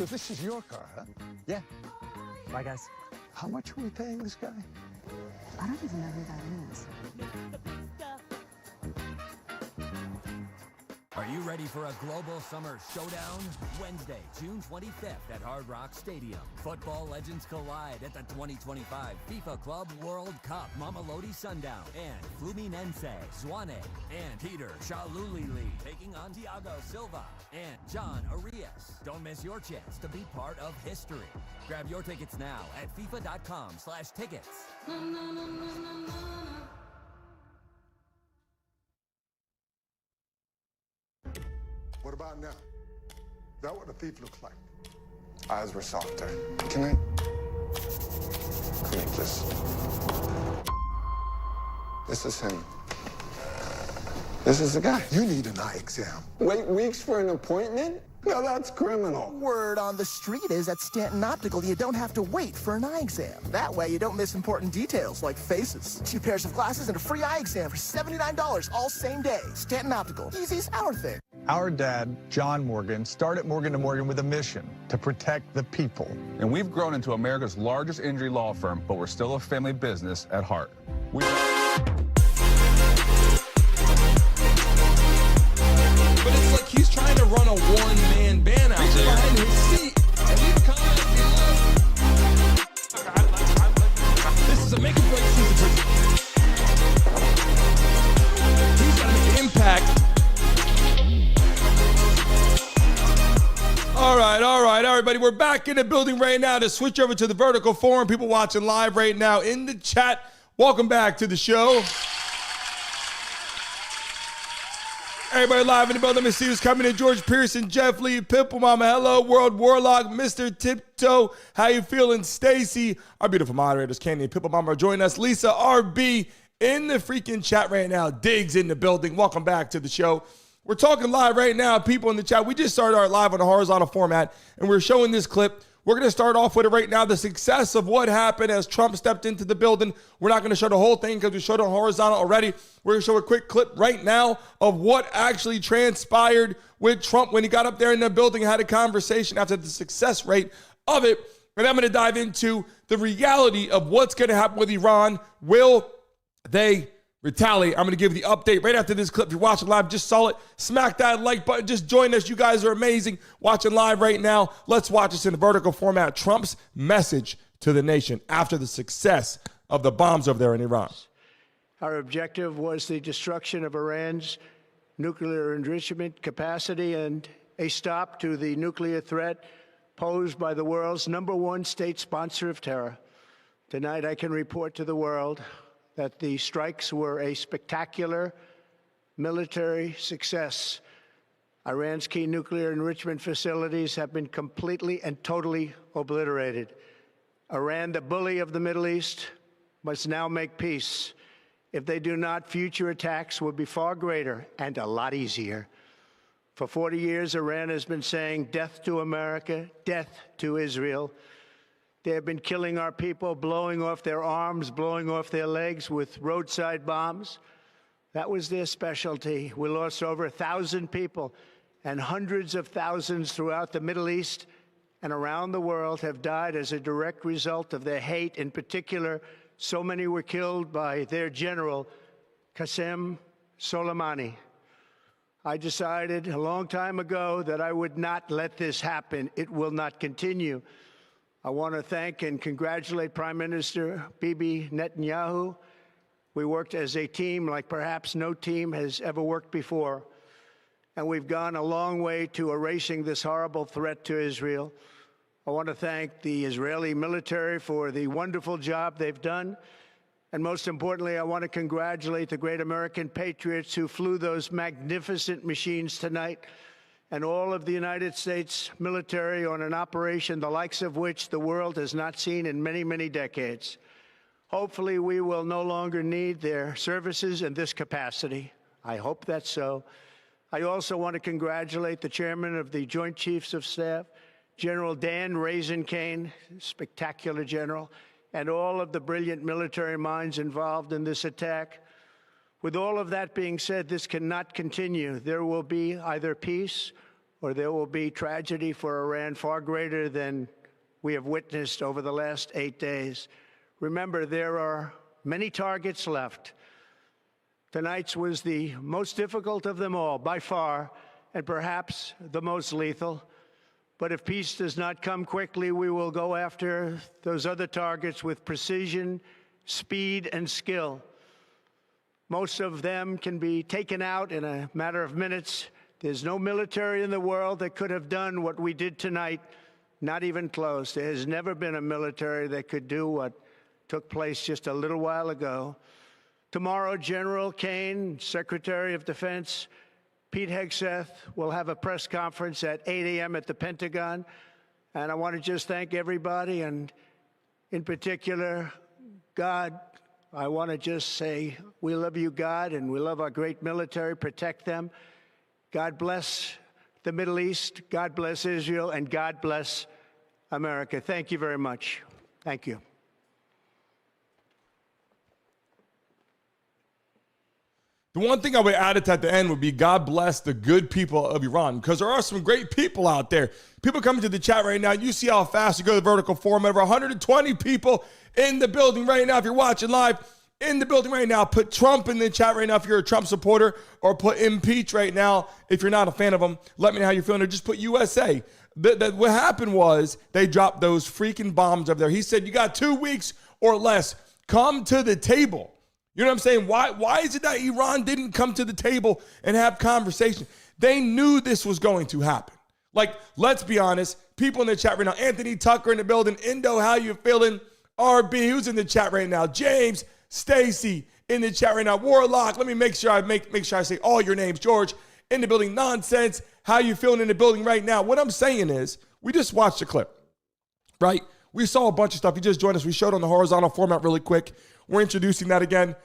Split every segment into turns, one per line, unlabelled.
So this is your car, huh?
Yeah. Bye, guys.
How much are we paying this guy?
I don't even know who that is.
Are you ready for a global summer showdown? Wednesday, June 25th at Hard Rock Stadium. Football legends collide at the 2025 FIFA Club World Cup. Mamelodi Sundown and Fluminense Zwane and Peter Shalulili taking on Thiago Silva and John Arias. Don't miss your chance to be part of history. Grab your tickets now at FIFA.com/tickets.
What about now? Is that what a thief looks like?
Eyes were softer. Can I? Come here, please. This is him. This is the guy.
You need an eye exam.
Wait weeks for an appointment? No, that's criminal.
Word on the street is at Stanton Optical, you don't have to wait for an eye exam. That way, you don't miss important details like faces. 2 pairs of glasses and a free eye exam for $79 all same day. Stanton Optical, easiest our thing.
Our dad, John Morgan, started Morgan & Morgan with a mission to protect the people.
And we've grown into America's largest injury law firm, but we're still a family business at heart.
But it's like he's trying to run a one-man band out there. Behind his seat, and leave comment below. This is a make or break season for him. He's got to make an impact. All right, everybody. We're back in the building right now to switch over to the Vertical Forum. People watching live right now in the chat. Welcome back to the show. Everybody live in the building. Let me see who's coming in. George Pearson, Jeff Lee, Pimple Mama, hello, World Warlock, Mr. Tiptoe. How you feeling, Stacy? Our beautiful moderators, Candy and Pimple Mama, are joining us. Lisa RB in the freaking chat right now. Diggs in the building. Welcome back to the show. We're talking live right now, people in the chat. We just started our live on a horizontal format, and we're showing this clip. We're going to start off with it right now, the success of what happened as Trump stepped into the building. We're not going to show the whole thing because we showed it on horizontal already. We're going to show a quick clip right now of what actually transpired with Trump when he got up there in the building and had a conversation after the success rate of it. And I'm going to dive into the reality of what's going to happen with Iran. Will they retaliate? I'm going to give you the update right after this clip. If you're watching live, just saw it. Smack that like button. Just join us. You guys are amazing. Watching live right now. Let's watch this in the vertical format. Trump's message to the nation after the success of the bombs over there in Iran.
Our objective was the destruction of Iran's nuclear enrichment capacity and a stop to the nuclear threat posed by the world's #1 state sponsor of terror. Tonight, I can report to the world that the strikes were a spectacular military success. Iran's key nuclear enrichment facilities have been completely and totally obliterated. Iran, the bully of the Middle East, must now make peace. If they do not, future attacks will be far greater and a lot easier. For 40 years, Iran has been saying death to America, death to Israel. They have been killing our people, blowing off their arms, blowing off their legs with roadside bombs. That was their specialty. We lost over 1,000 people, and hundreds of thousands throughout the Middle East and around the world have died as a direct result of their hate. In particular, so many were killed by their general, Qasem Soleimani. I decided a long time ago that I would not let this happen. It will not continue. I want to thank and congratulate Prime Minister Bibi Netanyahu. We worked as a team like perhaps no team has ever worked before. And we've gone a long way to erasing this horrible threat to Israel. I want to thank the Israeli military for the wonderful job they've done. And most importantly, I want to congratulate the great American patriots who flew those magnificent machines tonight, and all of the United States military on an operation the likes of which the world has not seen in many, many decades. Hopefully, we will no longer need their services in this capacity. I hope that's so. I also want to congratulate the chairman of the Joint Chiefs of Staff, General Dan Raisin-Kane, spectacular general, and all of the brilliant military minds involved in this attack. With all of that being said, this cannot continue. There will be either peace or there will be tragedy for Iran far greater than we have witnessed over the last 8 days. Remember, there are many targets left. Tonight's was the most difficult of them all, by far, and perhaps the most lethal. But if peace does not come quickly, we will go after those other targets with precision, speed, and skill. Most of them can be taken out in a matter of minutes. There's no military in the world that could have done what we did tonight, not even close. There has never been a military that could do what took place just a little while ago. Tomorrow, General Kane, Secretary of Defense, Pete Hegseth will have a press conference at 8 a.m. at the Pentagon. And I want to just thank everybody, and in particular, God. I want to just say we love you, God, and we love our great military. Protect them. God bless the Middle East. God bless Israel, and God bless America. Thank you very much. Thank you.
The one thing I would add at the end would be God bless the good people of Iran, because there are some great people out there. People coming to the chat right now, you see how fast you go to the vertical format. Over 120 people in the building right now. If you're watching live in the building right now, put Trump in the chat right now if you're a Trump supporter, or put impeach right now if you're not a fan of him. Let me know how you're feeling, or just put USA. What happened was they dropped those freaking bombs over there. He said, you got 2 weeks or less. Come to the table. You know what I'm saying? Why is it that Iran didn't come to the table and have conversation? They knew this was going to happen. Like, let's be honest. People in the chat right now. Anthony Tucker in the building. Indo, how you feeling? RB, who's in the chat right now? James, Stacy in the chat right now. Warlock, let me make sure I say all your names. George in the building. Nonsense, how you feeling in the building right now? What I'm saying is, we just watched the clip, right? We saw a bunch of stuff. You just joined us. We showed on the horizontal format really quick. We're introducing that again.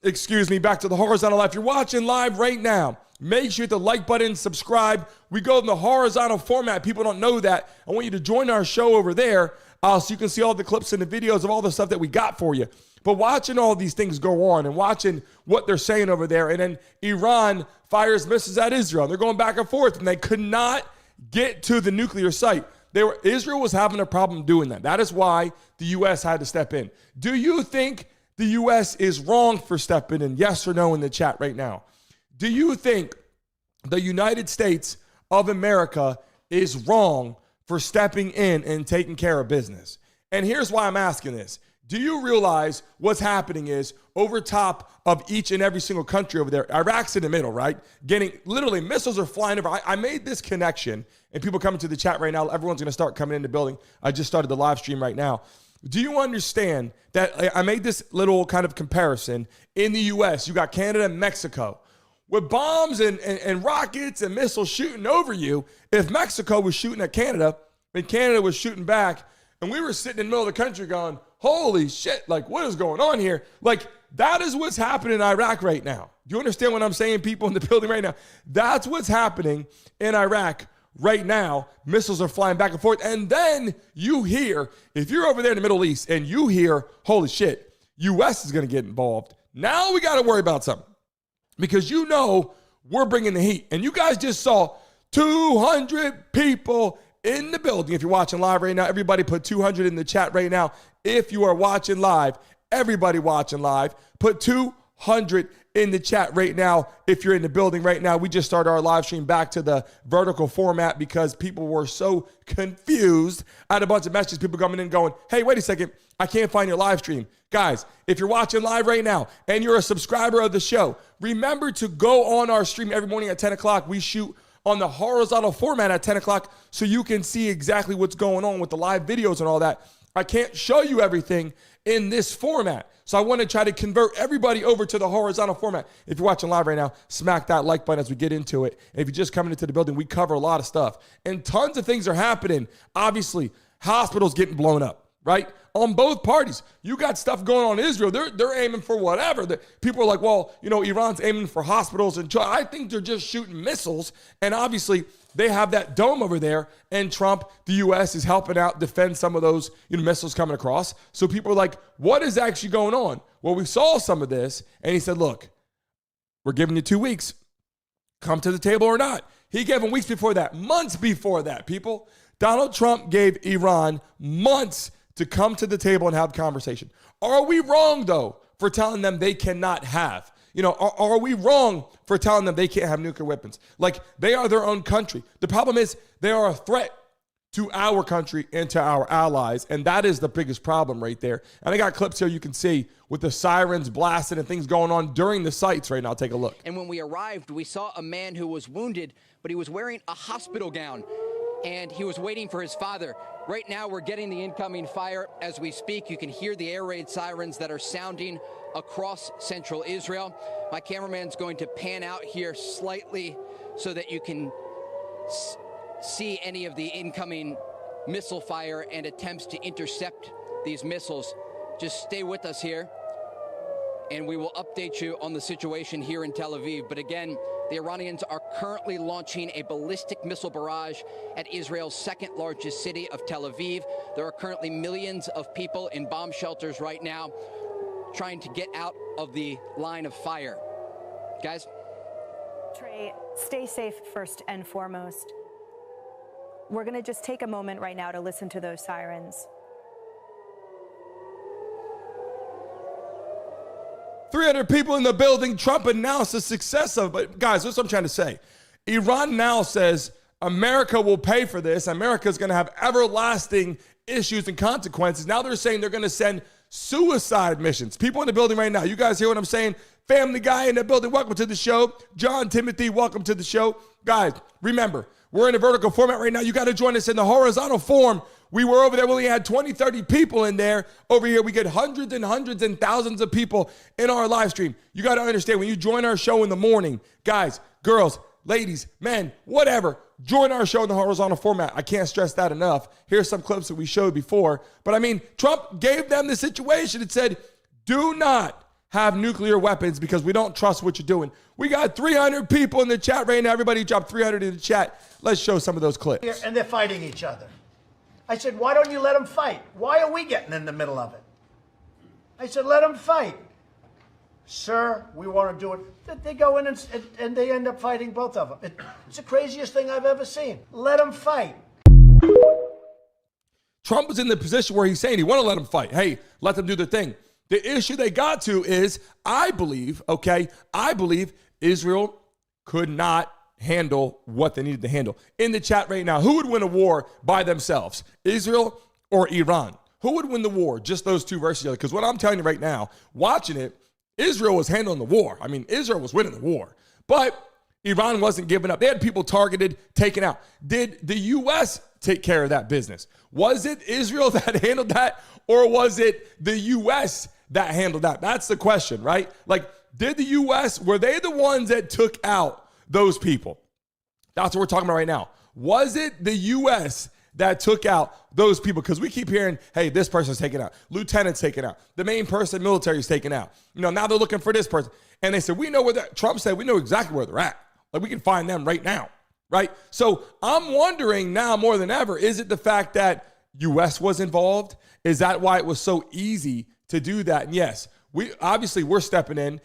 Excuse me, back to the horizontal live. If you're watching live right now, make sure you hit the like button, subscribe. We go in the horizontal format. People don't know that. I want you to join our show over there so you can see all the clips and the videos of all the stuff that we got for you. But watching all these things go on and watching what they're saying over there, and then Iran fires missiles at Israel. They're going back and forth, and they could not get to the nuclear site. Israel was having a problem doing that. That is why the U.S. had to step in. Do you think the U.S. is wrong for stepping in? Yes or no in the chat right now. Do you think the United States of America is wrong for stepping in and taking care of business? And here's why I'm asking this. Do you realize what's happening is over top of each and every single country over there, Iraq's in the middle, right? Getting literally missiles are flying over. I made this connection, and people coming to the chat right now, everyone's going to start coming in the building. I just started the live stream right now. Do you understand that I made this little kind of comparison? In the U.S., you got Canada and Mexico. With bombs and rockets and missiles shooting over you, if Mexico was shooting at Canada and Canada was shooting back, and we were sitting in the middle of the country going, holy shit, like, what is going on here? Like, that is what's happening in Iraq right now. Do you understand what I'm saying, people in the building right now? That's what's happening in Iraq right now. Missiles are flying back and forth. And then you hear, if you're over there in the Middle East and you hear, holy shit, U.S. is going to get involved. Now we got to worry about something, because you know we're bringing the heat. And you guys just saw 200 people in the building. If you're watching live right now, everybody put 200 in the chat right now. If you are watching live, everybody watching live, put 200 in the chat right now. If you're in the building right now, we just started our live stream back to the vertical format because people were so confused. I had a bunch of messages, people coming in going, hey, wait a second, I can't find your live stream. Guys, if you're watching live right now and you're a subscriber of the show, remember to go on our stream every morning at 10 o'clock. We shoot on the horizontal format at 10 o'clock so you can see exactly what's going on with the live videos and all that. I can't show you everything in this format. So I want to try to convert everybody over to the horizontal format. If you're watching live right now, smack that like button as we get into it. And if you're just coming into the building, we cover a lot of stuff. And tons of things are happening. Obviously, hospitals getting blown up, right? On both parties. You got stuff going on in Israel. They're aiming for whatever. People are like, well, you know, Iran's aiming for hospitals. And I think they're just shooting missiles. And obviously, they have that dome over there, and Trump, the U.S., is helping out defend some of those missiles coming across. So people are like, what is actually going on? Well, we saw some of this, and he said, look, we're giving you 2 weeks. Come to the table or not. He gave them weeks before that, months before that, people. Donald Trump gave Iran months to come to the table and have conversation. Are we wrong, though, for telling them they cannot have? You know, are we wrong for telling them they can't have nuclear weapons? Like, they are their own country. The problem is they are a threat to our country and to our allies, and that is the biggest problem right there. And I got clips here you can see with the sirens blasting and things going on during the sites right now. Take a look.
And when we arrived, we saw a man who was wounded, but he was wearing a hospital gown, and he was waiting for his father. Right now, we're getting the incoming fire as we speak. You can hear the air raid sirens that are sounding across central Israel. My cameraman's going to pan out here slightly so that you can see any of the incoming missile fire and attempts to intercept these missiles. Just stay with us here, and we will update you on the situation here in Tel Aviv. But again, the Iranians are currently launching a ballistic missile barrage at Israel's second largest city of Tel Aviv. There are currently millions of people in bomb shelters right now trying to get out of the line of fire. Guys?
Trey, stay safe first and foremost. We're going to just take a moment right now to listen to those sirens.
300 people in the building. Trump announced the success of, but guys, that's what I'm trying to say. Iran now says America will pay for this. America's going to have everlasting issues and consequences. Now they're saying they're going to send suicide missions. People in the building right now. You guys hear what I'm saying? Family Guy in the building. Welcome to the show. John Timothy, welcome to the show. Guys, remember, we're in a vertical format right now. You got to join us in the horizontal form. We were over there. We only had 20, 30 people in there. Over here, we get hundreds and hundreds and thousands of people in our live stream. You got to understand, when you join our show in the morning, guys, girls, ladies, men, whatever, join our show in the horizontal format. I can't stress that enough. Here's some clips that we showed before. But I mean, Trump gave them the situation. It said, do not have nuclear weapons because we don't trust what you're doing. We got 300 people in the chat right now. Everybody drop 300 in the chat. Let's show some of those clips.
And they're fighting each other. I said, why don't you let them fight? Why are we getting in the middle of it? I said, let them fight. Sir, we want to do it. They go in and they end up fighting both of them. It's the craziest thing I've ever seen. Let them fight.
Trump was in the position where he's saying he want to let them fight. Hey, let them do their thing. The issue they got to is, I believe Israel could not handle what they needed to handle. In the chat right now, who would win a war by themselves, Israel or Iran? Who would win the war? Just those two versus each other. Because what I'm telling you right now, watching it, Israel was handling the war. I mean, Israel was winning the war. But Iran wasn't giving up. They had people targeted, taken out. Did the U.S. take care of that business? Was it Israel that handled that, or was it the U.S. that handled that? That's the question, right? Like, did the U.S., were they the ones that took out those people? That's what we're talking about right now. Was it the U.S. that took out those people? Because we keep hearing, hey, this person's taken out. Lieutenant's taken out. The main person, military, is taken out. You know, now they're looking for this person. And they said, we know where that, Trump said, we know exactly where they're at. Like, we can find them right now, right? So I'm wondering now more than ever, is it the fact that U.S. was involved? Is that why it was so easy to do that? And yes, we're stepping in.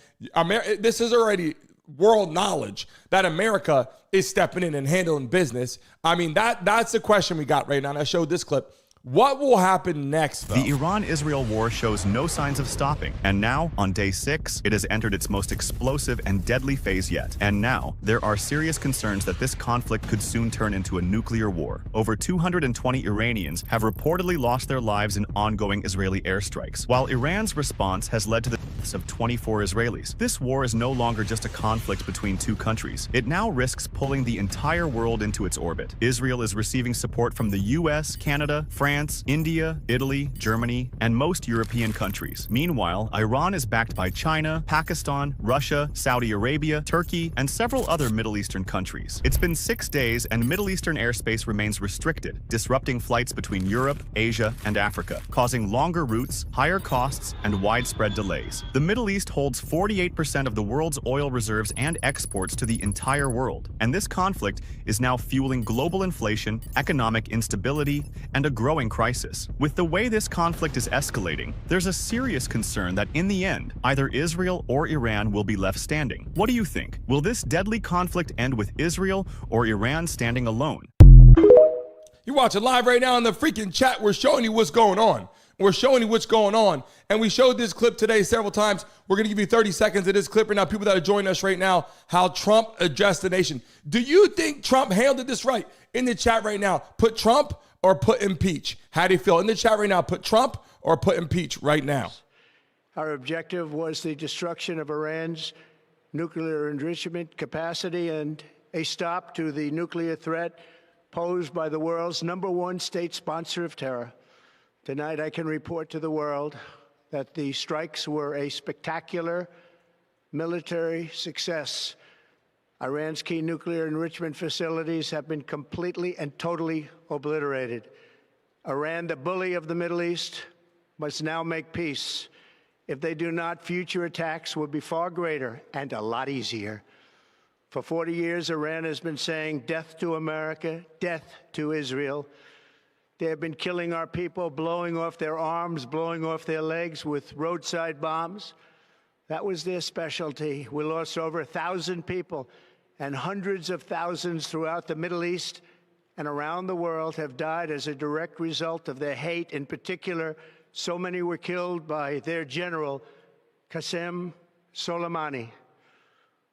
This is already world knowledge that America is stepping in and handling business. I mean, that's the question we got right now. And I showed this clip. What will happen next, though?
The Iran-Israel war shows no signs of stopping. And now, on day 6, it has entered its most explosive and deadly phase yet. And now, there are serious concerns that this conflict could soon turn into a nuclear war. Over 220 Iranians have reportedly lost their lives in ongoing Israeli airstrikes, while Iran's response has led to the deaths of 24 Israelis. This war is no longer just a conflict between two countries. It now risks pulling the entire world into its orbit. Israel is receiving support from the US, Canada, France, India, Italy, Germany, and most European countries. Meanwhile, Iran is backed by China, Pakistan, Russia, Saudi Arabia, Turkey, and several other Middle Eastern countries. It's been 6 days and Middle Eastern airspace remains restricted, disrupting flights between Europe, Asia, and Africa, causing longer routes, higher costs, and widespread delays. The Middle East holds 48% of the world's oil reserves and exports to the entire world, and this conflict is now fueling global inflation, economic instability, and a growing growing crisis. With the way this conflict is escalating, there's a serious concern that in the end, either Israel or Iran will be left standing. What do you think? Will this deadly conflict end with Israel or Iran standing alone?
You're watching live right now in the freaking chat. We're showing you what's going on. We're showing you what's going on. And we showed this clip today several times. We're going to give you 30 seconds of this clip right now. People that are joining us right now, how Trump addressed the nation. Do you think Trump handled this right? In the chat right now, put Trump or put impeach. How do you feel? In the chat right now, put Trump or put impeach right now.
Our objective was the destruction of Iran's nuclear enrichment capacity and a stop to the nuclear threat posed by the world's #1 state sponsor of terror. Tonight, I can report to the world that the strikes were a spectacular military success. Iran's key nuclear enrichment facilities have been completely and totally obliterated. Iran, the bully of the Middle East, must now make peace. If they do not, future attacks will be far greater and a lot easier. For 40 years, Iran has been saying death to America, death to Israel. They have been killing our people, blowing off their arms, blowing off their legs with roadside bombs. That was their specialty. We lost over 1,000 people, and hundreds of thousands throughout the Middle East and around the world have died as a direct result of their hate. In particular, so many were killed by their general, Qasem Soleimani.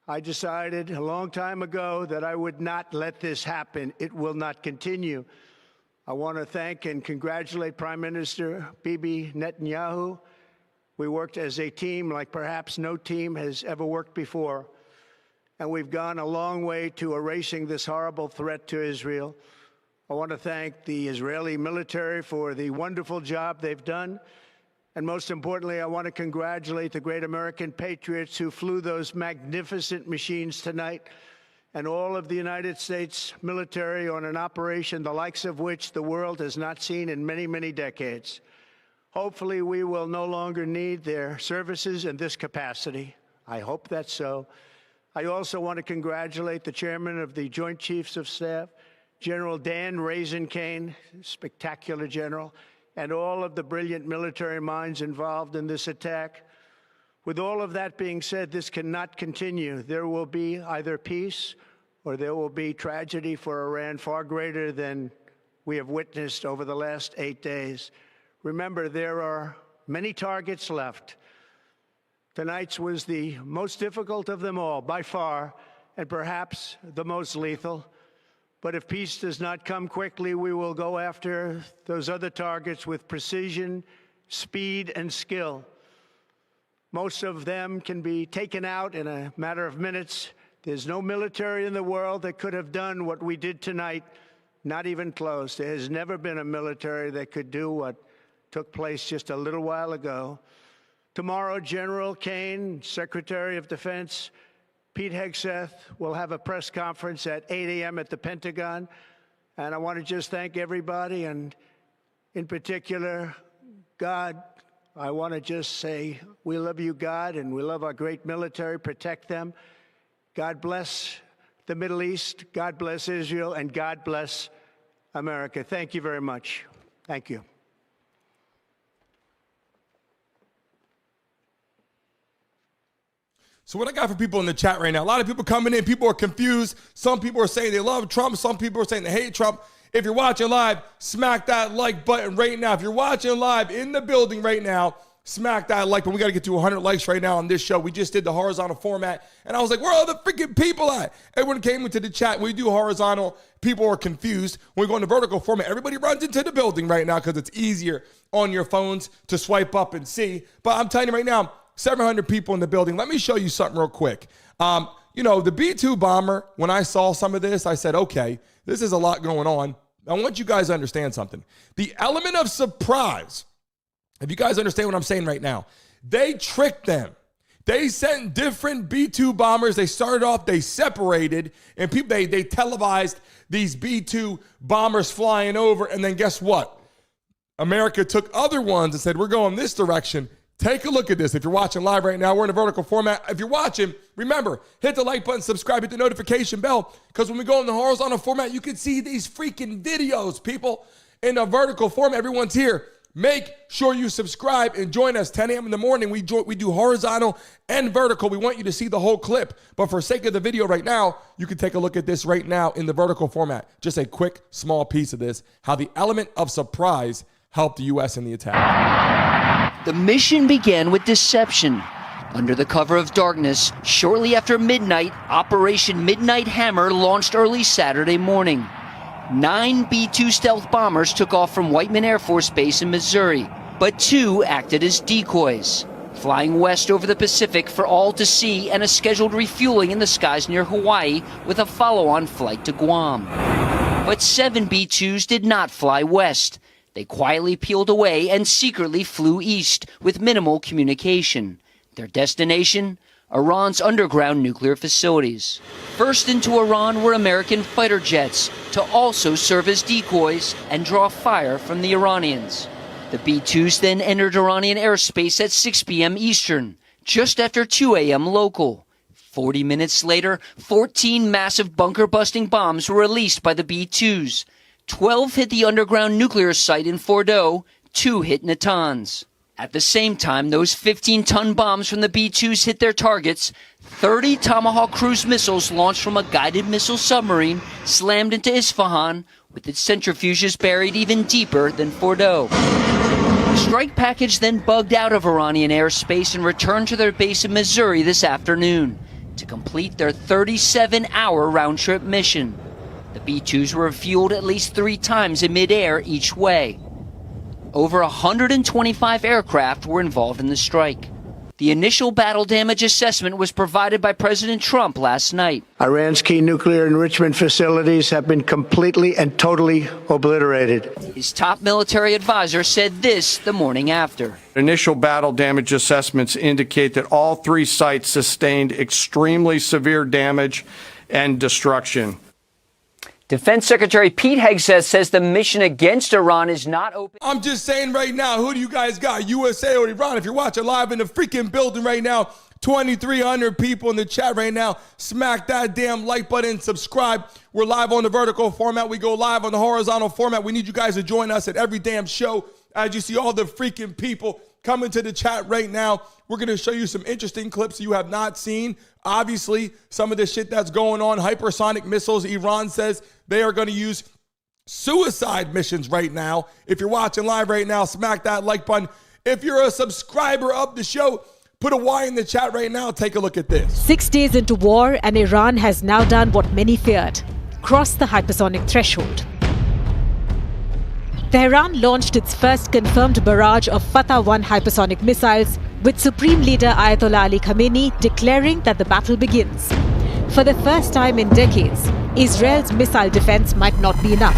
I decided a long time ago that I would not let this happen. It will not continue. I want to thank and congratulate Prime Minister Bibi Netanyahu. We worked as a team like perhaps no team has ever worked before. And we've gone a long way to erasing this horrible threat to Israel. I want to thank the Israeli military for the wonderful job they've done. And most importantly, I want to congratulate the great American patriots who flew those magnificent machines tonight, and all of the United States military on an operation the likes of which the world has not seen in many, many decades. Hopefully, we will no longer need their services in this capacity. I hope that's so. I also want to congratulate the chairman of the Joint Chiefs of Staff, General Dan Raising-Kane, spectacular general, and all of the brilliant military minds involved in this attack. With all of that being said, this cannot continue. There will be either peace or there will be tragedy for Iran far greater than we have witnessed over the last 8 days. Remember, there are many targets left. Tonight's was the most difficult of them all, by far, and perhaps the most lethal. But if peace does not come quickly, we will go after those other targets with precision, speed, and skill. Most of them can be taken out in a matter of minutes. There's no military in the world that could have done what we did tonight, not even close. There has never been a military that could do what took place just a little while ago. Tomorrow, General Kane, Secretary of Defense, Pete Hegseth will have a press conference at 8 a.m. at the Pentagon. And I want to just thank everybody, and in particular, God. I want to just say we love you, God, and we love our great military. Protect them. God bless the Middle East. God bless Israel, and God bless America. Thank you very much. Thank you.
So what I got for people in the chat right now, a lot of people coming in, people are confused. Some people are saying they love Trump. Some people are saying they hate Trump. If you're watching live, smack that like button right now. If you're watching live in the building right now, smack that like button. We got to get to 100 likes right now on this show. We just did the horizontal format, and I was like, where are the freaking people at? Everyone came into the chat. We do horizontal. People are confused. When we go into vertical format, everybody runs into the building right now because it's easier on your phones to swipe up and see. But I'm telling you right now, 700 people in the building. Let me show you something real quick. You know, the B-2 bomber, when I saw some of this, I said, okay, this is a lot going on. I want you guys to understand something. The element of surprise, if you guys understand what I'm saying right now, they tricked them. They sent different B-2 bombers. They started off, they separated, and people they televised these B-2 bombers flying over, and then guess what? America took other ones and said, we're going this direction. Take a look at this. If you're watching live right now, we're in a vertical format. If you're watching, remember, hit the like button, subscribe, hit the notification bell, because when we go in the horizontal format, you can see these freaking videos, people. In a vertical format, everyone's here. Make sure you subscribe and join us 10 a.m. in the morning. We do horizontal and vertical. We want you to see the whole clip. But for sake of the video right now, you can take a look at this right now in the vertical format. Just a quick, small piece of this, how the element of surprise helped the U.S. in the attack.
The mission began with deception. Under the cover of darkness, shortly after midnight, Operation Midnight Hammer launched early Saturday morning. 9 B-2 stealth bombers took off from Whiteman Air Force Base in Missouri, but 2 acted as decoys, flying west over the Pacific for all to see and a scheduled refueling in the skies near Hawaii with a follow-on flight to Guam. But 7 B-2s did not fly west. They quietly peeled away and secretly flew east with minimal communication. Their destination? Iran's underground nuclear facilities. First into Iran were American fighter jets to also serve as decoys and draw fire from the Iranians. The B-2s then entered Iranian airspace at 6 p.m. Eastern, just after 2 a.m. local. 40 minutes later, 14 massive bunker-busting bombs were released by the B-2s. 12 hit the underground nuclear site in Fordo, 2 hit Natanz. At the same time, those 15-ton bombs from the B-2s hit their targets. 30 Tomahawk cruise missiles launched from a guided missile submarine slammed into Isfahan, with its centrifuges buried even deeper than Fordo. The strike package then bugged out of Iranian airspace and returned to their base in Missouri this afternoon to complete their 37-hour round-trip mission. The B-2s were refueled at least 3 times in midair each way. Over 125 aircraft were involved in the strike. The initial battle damage assessment was provided by President Trump last night.
Iran's key nuclear enrichment facilities have been completely and totally obliterated.
His top military advisor said this the morning after.
Initial battle damage assessments indicate that all 3 sites sustained extremely severe damage and destruction.
Defense Secretary Pete Hegseth says the mission against Iran is not open.
I'm just saying right now, who do you guys got, USA or Iran? If you're watching live in the freaking building right now, 2,300 people in the chat right now. Smack that damn like button, subscribe. We're live on the vertical format. We go live on the horizontal format. We need you guys to join us at every damn show. As you see all the freaking people coming to the chat right now, we're going to show you some interesting clips you have not seen. Obviously, some of the shit that's going on, hypersonic missiles. Iran says they are going to use suicide missions right now. If you're watching live right now, smack that like button. If you're a subscriber of the show, put a Y in the chat right now. Take a look at this.
6 days into war, and Iran has now done what many feared, crossed the hypersonic threshold. Tehran launched its first confirmed barrage of Fatah-1 hypersonic missiles, with Supreme Leader Ayatollah Ali Khamenei declaring that the battle begins. For the first time in decades, Israel's missile defense might not be enough.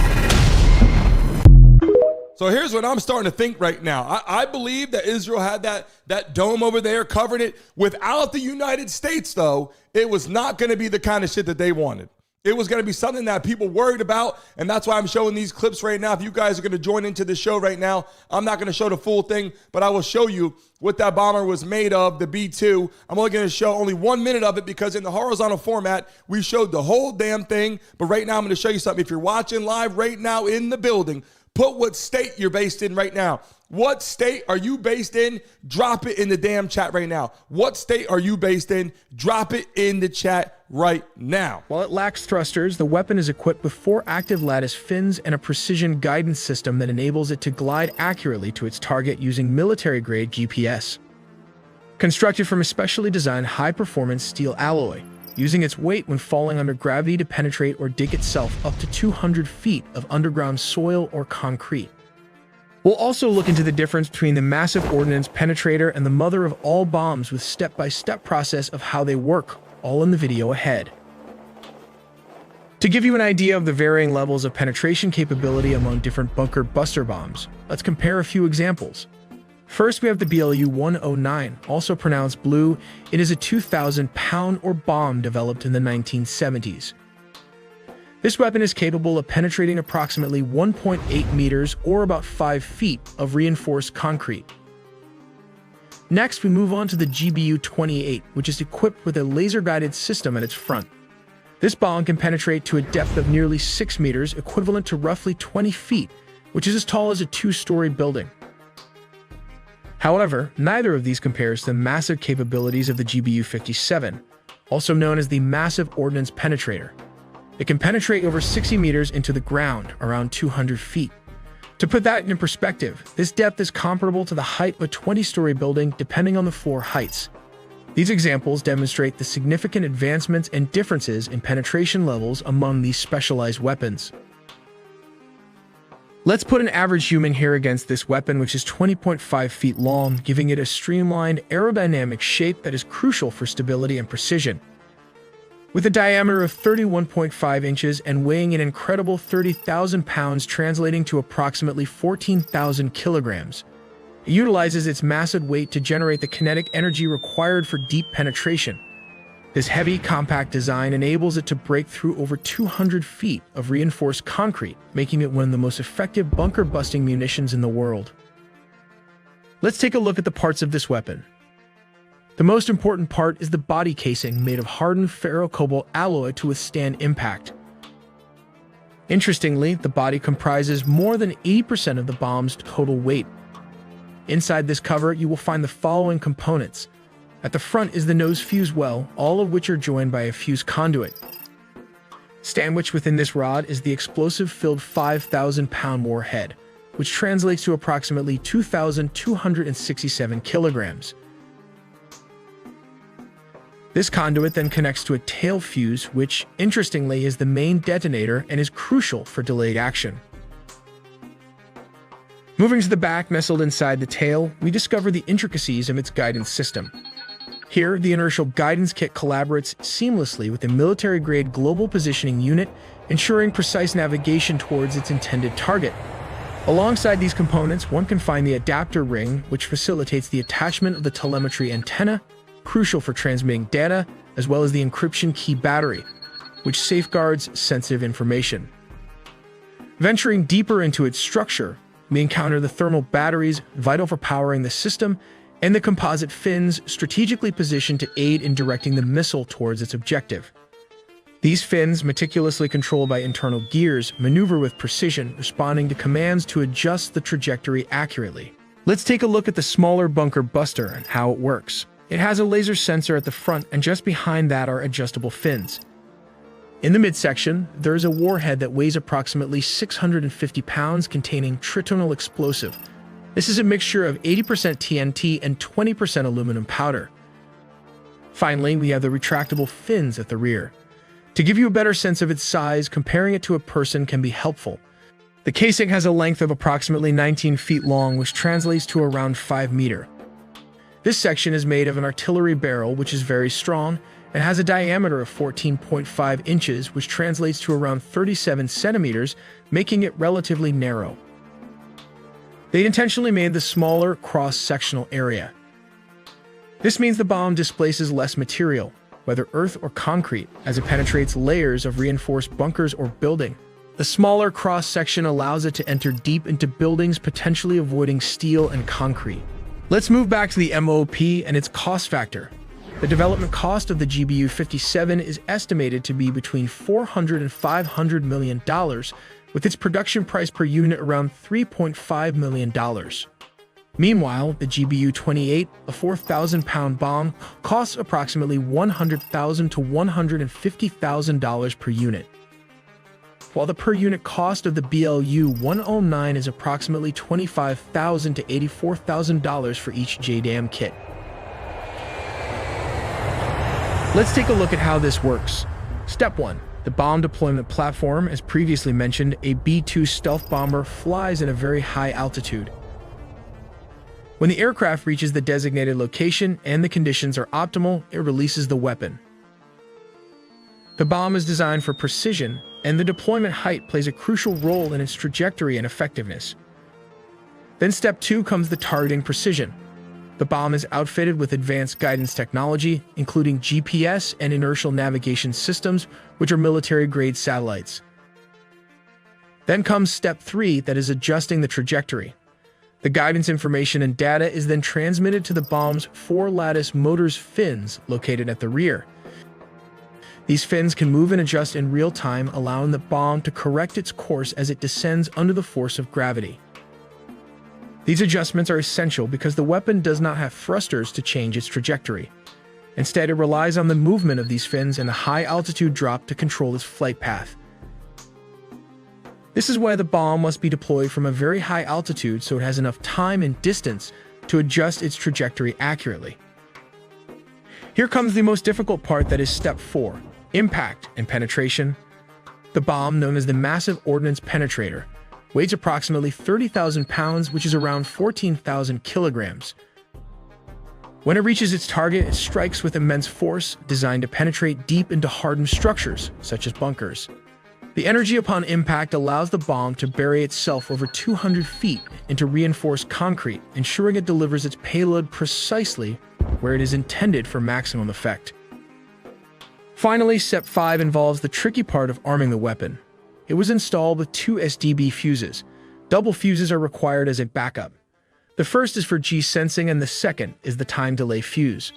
So here's what I'm starting to think right now. I believe that Israel had that dome over there covering it. Without the United States, though, it was not going to be the kind of shit that they wanted. It was going to be something that people worried about, and that's why I'm showing these clips right now. If you guys are going to join into the show right now, I'm not going to show the full thing, but I will show you what that bomber was made of, the B-2. I'm only going to show only 1 minute of it because in the horizontal format, we showed the whole damn thing. But right now, I'm going to show you something. If you're watching live right now in the building, put what state you're based in right now. What state are you based in? Drop it in the damn chat right now. What state are you based in? Drop it in the chat right now.
While it lacks thrusters, the weapon is equipped with 4 active lattice fins and a precision guidance system that enables it to glide accurately to its target using military-grade GPS. Constructed from a specially designed high-performance steel alloy, using its weight when falling under gravity to penetrate or dig itself up to 200 feet of underground soil or concrete. We'll also look into the difference between the massive ordnance penetrator and the mother of all bombs with step-by-step process of how they work, all in the video ahead. To give you an idea of the varying levels of penetration capability among different bunker buster bombs, let's compare a few examples. First, we have the WWIII, also pronounced blue. It is a 2,000-pound bomb developed in the 1970s. This weapon is capable of penetrating approximately 1.8 meters or about 5 feet of reinforced concrete. Next, we move on to the WWIII, which is equipped with a laser-guided system at its front. This bomb can penetrate to a depth of nearly 6 meters, equivalent to roughly 20 feet, which is as tall as a 2-story building. However, neither of these compares to the massive capabilities of the WWIII, also known as the Massive Ordnance Penetrator. It can penetrate over 60 meters into the ground, around 200 feet. To put that in perspective, this depth is comparable to the height of a 20-story building depending on the floor heights. These examples demonstrate the significant advancements and differences in penetration levels among these specialized weapons. Let's put an average human here against this weapon, which is 20.5 feet long, giving it a streamlined, aerodynamic shape that is crucial for stability and precision. With a diameter of 31.5 inches and weighing an incredible 30,000 pounds, translating to approximately 14,000 kilograms, it utilizes its massive weight to generate the kinetic energy required for deep penetration. This heavy, compact design enables it to break through over 200 feet of reinforced concrete, making it one of the most effective bunker-busting munitions in the world. Let's take a look at the parts of this weapon. The most important part is the body casing, made of hardened ferrocobalt alloy to withstand impact. Interestingly, the body comprises more than 80% of the bomb's total weight. Inside this cover, you will find the following components. At the front is the nose fuse well, all of which are joined by a fuse conduit. Sandwiched within this rod is the explosive-filled 5,000-pound warhead, which translates to approximately 2,267 kilograms. This conduit then connects to a tail fuse, which, interestingly, is the main detonator and is crucial for delayed action. Moving to the back, nestled inside the tail, we discover the intricacies of its guidance system. Here, the inertial guidance kit collaborates seamlessly with a military-grade global positioning unit, ensuring precise navigation towards its intended target. Alongside these components, one can find the adapter ring, which facilitates the attachment of the telemetry antenna, crucial for transmitting data, as well as the encryption key battery, which safeguards sensitive information. Venturing deeper into its structure, we encounter the thermal batteries, vital for powering the system, and the composite fins, strategically positioned to aid in directing the missile towards its objective. These fins, meticulously controlled by internal gears, maneuver with precision, responding to commands to adjust the trajectory accurately. Let's take a look at the smaller bunker buster and how it works. It has a laser sensor at the front, and just behind that are adjustable fins. In the midsection, there is a warhead that weighs approximately 650 pounds, containing tritonal explosive. This is a mixture of 80% TNT and 20% aluminum powder. Finally, we have the retractable fins at the rear. To give you a better sense of its size, comparing it to a person can be helpful. The casing has a length of approximately 19 feet long, which translates to around 5 meters. This section is made of an artillery barrel, which is very strong, and has a diameter of 14.5 inches, which translates to around 37 centimeters, making it relatively narrow. They intentionally made the smaller cross-sectional area. This means the bomb displaces less material, whether earth or concrete, as it penetrates layers of reinforced bunkers or building. The smaller cross-section allows it to enter deep into buildings, potentially avoiding steel and concrete. Let's move back to the MOP and its cost factor. The development cost of the WWIII is estimated to be between $400 and $500 million, with its production price per unit around $3.5 million. Meanwhile, the WWIII, a 4,000-pound bomb, costs approximately $100,000 to $150,000 per unit, while the per-unit cost of the WWIII is approximately $25,000 to $84,000 for each JDAM kit. Let's take a look at how this works. Step 1. The bomb deployment platform. As previously mentioned, a B-2 stealth bomber flies at a very high altitude. When the aircraft reaches the designated location and the conditions are optimal, it releases the weapon. The bomb is designed for precision, and the deployment height plays a crucial role in its trajectory and effectiveness. Then step 2 comes the targeting precision. The bomb is outfitted with advanced guidance technology, including GPS and inertial navigation systems, which are military-grade satellites. Then comes step 3, that is adjusting the trajectory. The guidance information and data is then transmitted to the bomb's 4-lattice motors fins located at the rear. These fins can move and adjust in real time, allowing the bomb to correct its course as it descends under the force of gravity. These adjustments are essential because the weapon does not have thrusters to change its trajectory. Instead, it relies on the movement of these fins and a high-altitude drop to control its flight path. This is why the bomb must be deployed from a very high altitude so it has enough time and distance to adjust its trajectory accurately. Here comes the most difficult part, that is step 4, impact and penetration. The bomb, known as the Massive Ordnance Penetrator, weighs approximately 30,000 pounds, which is around 14,000 kilograms. When it reaches its target, it strikes with immense force, designed to penetrate deep into hardened structures, such as bunkers. The energy upon impact allows the bomb to bury itself over 200 feet into reinforced concrete, ensuring it delivers its payload precisely where it is intended for maximum effect. Finally, step 5 involves the tricky part of arming the weapon. It was installed with 2 SDB fuses. Double fuses are required as a backup. The first is for G-sensing and the second is the time delay fuse.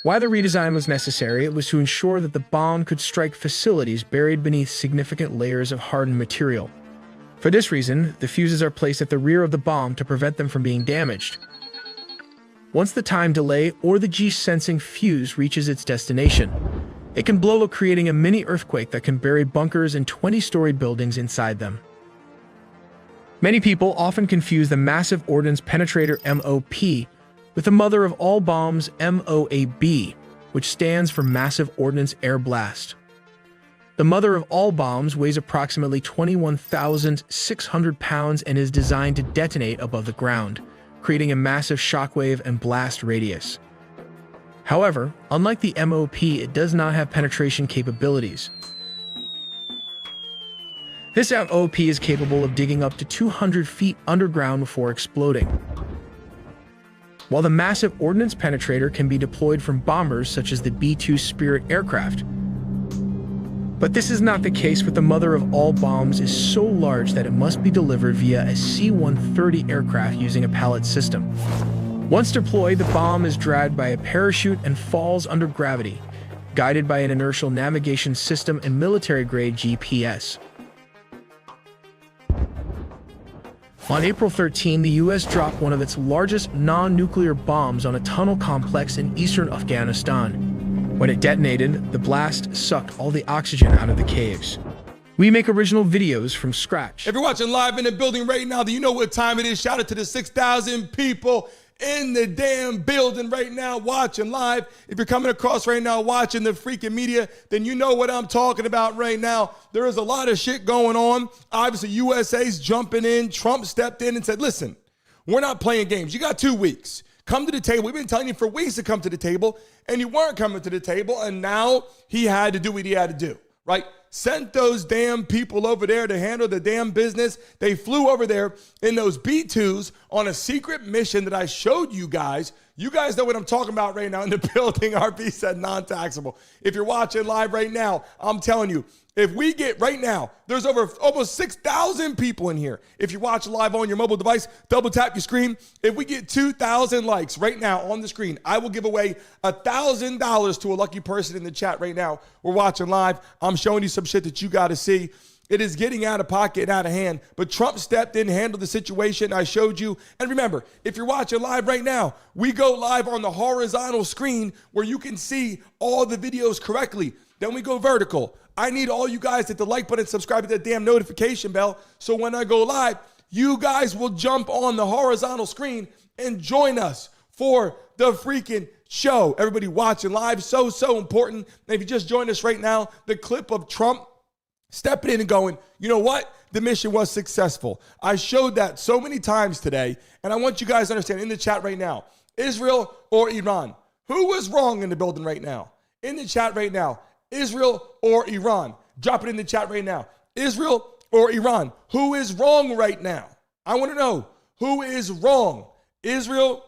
Why the redesign was necessary, it was to ensure that the bomb could strike facilities buried beneath significant layers of hardened material. For this reason, the fuses are placed at the rear of the bomb to prevent them from being damaged. Once the time delay or the G-sensing fuse reaches its destination, it can blow up, creating a mini earthquake that can bury bunkers and 20-story buildings inside them. Many people often confuse the Massive Ordnance Penetrator MOP with the mother of all bombs, MOAB, which stands for Massive Ordnance Air Blast. The mother of all bombs weighs approximately 21,600 pounds and is designed to detonate above the ground, creating a massive shockwave and blast radius. However, unlike the MOP, it does not have penetration capabilities. This MOP is capable of digging up to 200 feet underground before exploding. While the Massive Ordnance Penetrator can be deployed from bombers such as the B-2 Spirit aircraft. But this is not the case with the mother of all bombs is so large that it must be delivered via a C-130 aircraft using a pallet system. Once deployed, the bomb is dragged by a parachute and falls under gravity, guided by an inertial navigation system and military-grade GPS. On April 13, the U.S. dropped one of its largest non-nuclear bombs on a tunnel complex in eastern Afghanistan. When it detonated, the blast sucked all the oxygen out of the caves. We make original videos from scratch.
If you're watching live in the building right now, do you know what time it is? Shout out to the 6,000 people in the damn building right now watching live. If you're coming across right now watching the freaking media, then you know what I'm talking about right now. There is a lot of shit going on. Obviously, USA's jumping in. Trump stepped in and said, listen, we're not playing games. You got 2 weeks. Come to the table. We've been telling you for weeks to come to the table, and you weren't coming to the table, and now he had to do what he had to do, right? Sent those damn people over there to handle the damn business. They flew over there in those B-2s on a secret mission that I showed you guys. You guys know what I'm talking about right now in the building. RP said non-taxable. If you're watching live right now, I'm telling you, if we get right now, there's over almost 6,000 people in here. If you watch live on your mobile device, double tap your screen. If we get 2,000 likes right now on the screen, I will give away $1,000 to a lucky person in the chat right now. We're watching live. I'm showing you some shit that you got to see. It is getting out of pocket and out of hand, but Trump stepped in, handled the situation. I showed you. And remember, if you're watching live right now, we go live on the horizontal screen where you can see all the videos correctly. Then we go vertical. I need all you guys to hit the like button, subscribe to that damn notification bell, so when I go live, you guys will jump on the horizontal screen and join us for the freaking show. Everybody watching live, so important. And if you just joined us right now, the clip of Trump stepping in and going, you know what? The mission was successful. I showed that so many times today, and I want you guys to understand in the chat right now, Israel or Iran? Who was wrong in the building right now? In the chat right now, Israel or Iran? Drop it in the chat right now. Israel or Iran? Who is wrong right now? I want to know who is wrong, Israel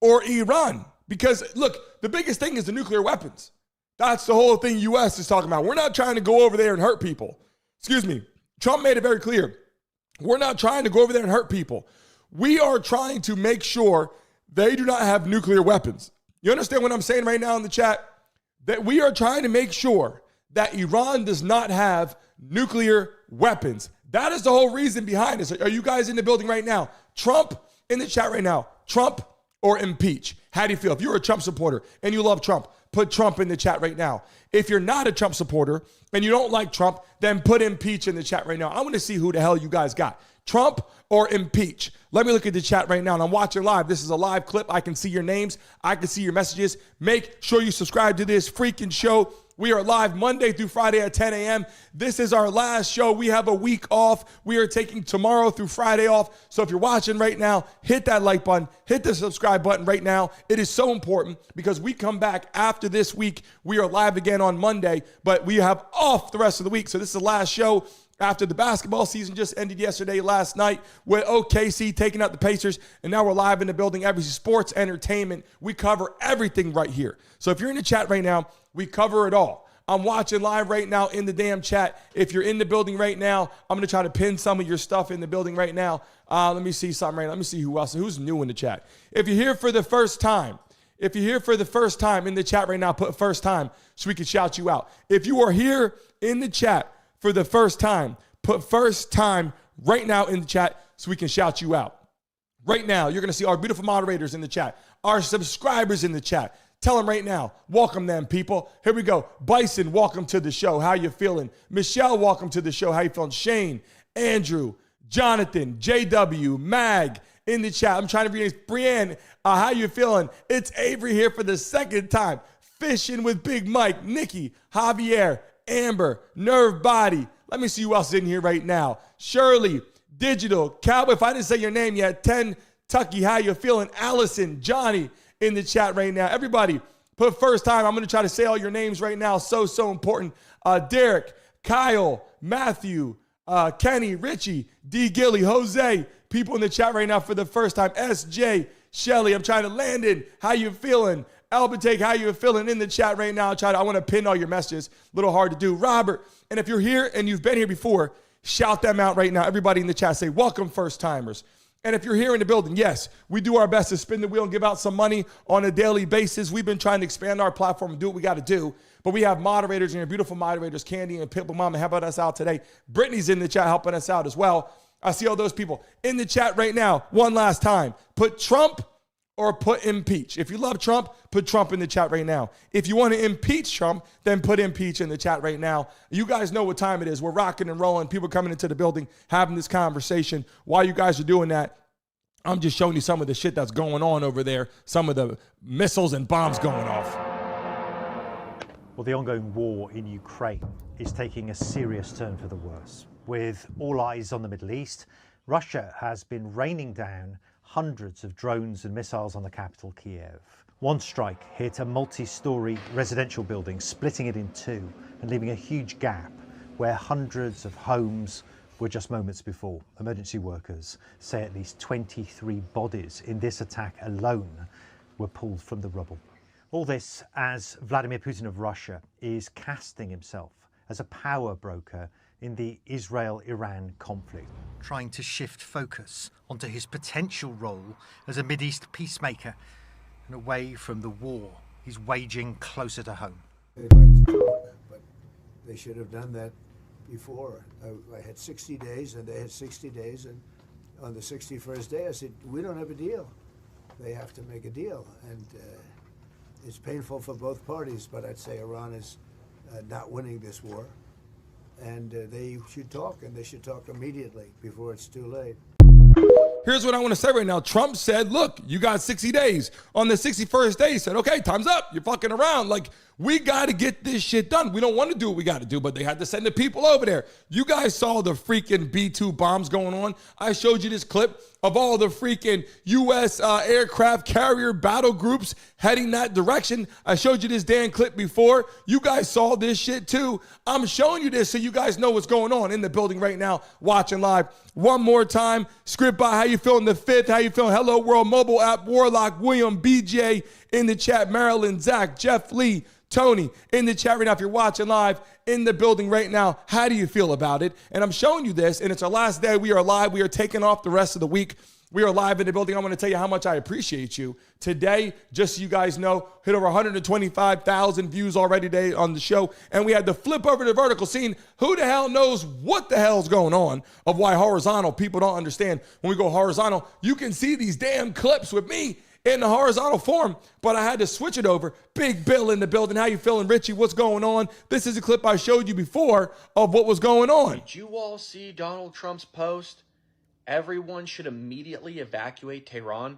or Iran? Because look, the biggest thing is the nuclear weapons. That's the whole thing U.S. is talking about. We're not trying to go over there and hurt people. Excuse me. Trump made it very clear. We're not trying to go over there and hurt people. We are trying to make sure they do not have nuclear weapons. You understand what I'm saying right now in the chat? That we are trying to make sure that Iran does not have nuclear weapons. That is the whole reason behind this. Are you guys in the building right now? Trump in the chat right now. Trump or impeach? How do you feel? If you're a Trump supporter and you love Trump, put Trump in the chat right now. If you're not a Trump supporter and you don't like Trump, then put impeach in the chat right now. I want to see who the hell you guys got. Trump or impeach? Let me look at the chat right now. And I'm watching live. This is a live clip. I can see your names. I can see your messages. Make sure you subscribe to this freaking show. We are live Monday through Friday at 10 a.m. This is our last show. We have a week off. We are taking tomorrow through Friday off. So if you're watching right now, hit that like button, hit the subscribe button right now. It is so important because we come back after this week. We are live again on Monday, but we have off the rest of the week. So this is the last show after the basketball season just ended yesterday, last night, with OKC taking out the Pacers. And now we're live in the building. Every sports, entertainment, we cover everything right here. So if you're in the chat right now, we cover it all. I'm watching live right now in the damn chat. If you're in the building right now, I'm going to try to pin some of your stuff in the building right now. Let me see something right now. Let me see who else. Who's new in the chat. If you're here for the first time, in the chat right now, put first time so we can shout you out. If you are here in the chat for the first time, put first time right now in the chat so we can shout you out. Right now, you're going to see our beautiful moderators in the chat, our subscribers in the chat. Tell them right now. Welcome them, people. Here we go. Bison, welcome to the show. How you feeling? Michelle, welcome to the show. How you feeling? Shane, Andrew, Jonathan, JW, Mag in the chat. I'm trying to read Brienne. How you feeling? It's Avery here for the second time. Fishing with Big Mike, Nikki, Javier, Amber, Nerve Body. Let me see who else is in here right now. Shirley, Digital, Cowboy. If I didn't say your name yet, 10, Tucky, how you feeling? Allison, Johnny in the chat right now. Everybody, put first time. I'm going to try to say all your names right now. So important. Derek, Kyle, Matthew, Kenny, Richie, D. Gilly, Jose. People in the chat right now for the first time. SJ, Shelly, I'm trying to land in. How you feeling? Albertake, how you feeling in the chat right now? I want to pin all your messages. A little hard to do. Robert, and if you're here and you've been here before, shout them out right now. Everybody in the chat, say welcome first timers. And if you're here in the building, yes, we do our best to spin the wheel and give out some money on a daily basis. We've been trying to expand our platform and do what we got to do. But we have moderators and your beautiful moderators, Candy and Pitbull Mama, helping us out today. Brittany's in the chat helping us out as well. I see all those people in the chat right now. One last time, put Trump or put impeach. If you love Trump, put Trump in the chat right now. If you want to impeach Trump, then put impeach in the chat right now. You guys know what time it is. We're rocking and rolling. People coming into the building, having this conversation. While you guys are doing that, I'm just showing you some of the shit that's going on over there, some of the missiles and bombs going off.
Well, the ongoing war in Ukraine is taking a serious turn for the worse. With all eyes on the Middle East, Russia has been raining down hundreds of drones and missiles on the capital, Kiev. One strike hit a multi-story residential building, splitting it in two and leaving a huge gap where hundreds of homes were just moments before. Emergency workers say at least 23 bodies in this attack alone were pulled from the rubble. All this as Vladimir Putin of Russia is casting himself as a power broker in the Israel-Iran conflict, trying to shift focus onto his potential role as a Mideast peacemaker and away from the war he's waging closer to home.
They'd like to talk, but they should have done that before. I had 60 days, and they had 60 days, and on the 61st day, I said, we don't have a deal. They have to make a deal, and it's painful for both parties, but I'd say Iran is not winning this war, and they should talk, and they should talk immediately before it's too late.
Here's what I want to say right now. Trump said, look, you got 60 days. On the 61st day, he said, okay, time's up. You're fucking around. Like, we got to get this shit done. We don't want to do what we got to do, but they had to send the people over there. You guys saw the freaking B-2 bombs going on. I showed you this clip of all the freaking U.S. aircraft carrier battle groups heading that direction. I showed you this damn clip before. You guys saw this shit too. I'm showing you this so you guys know what's going on in the building right now, watching live. One more time, script by how you feeling the 5th, how you feeling? Hello World mobile app, Warlock, William, BJ in the chat, Marilyn, Zach, Jeff Lee, Tony in the chat right now. If you're watching live in the building right now, how do you feel about it? And I'm showing you this, and it's our last day. We are live. We are taking off the rest of the week. We are live in the building. I want to tell you how much I appreciate you. Today, just so you guys know, hit over 125,000 views already today on the show. And we had to flip over to the vertical scene. Who the hell knows what the hell's going on of why horizontal people don't understand. When we go horizontal, you can see these damn clips with me in the horizontal form, but I had to switch it over. Big Bill in the building. How you feeling, Richie? What's going on? This is a clip I showed you before of what was going on.
Did you all see Donald Trump's post? Everyone should immediately evacuate Tehran.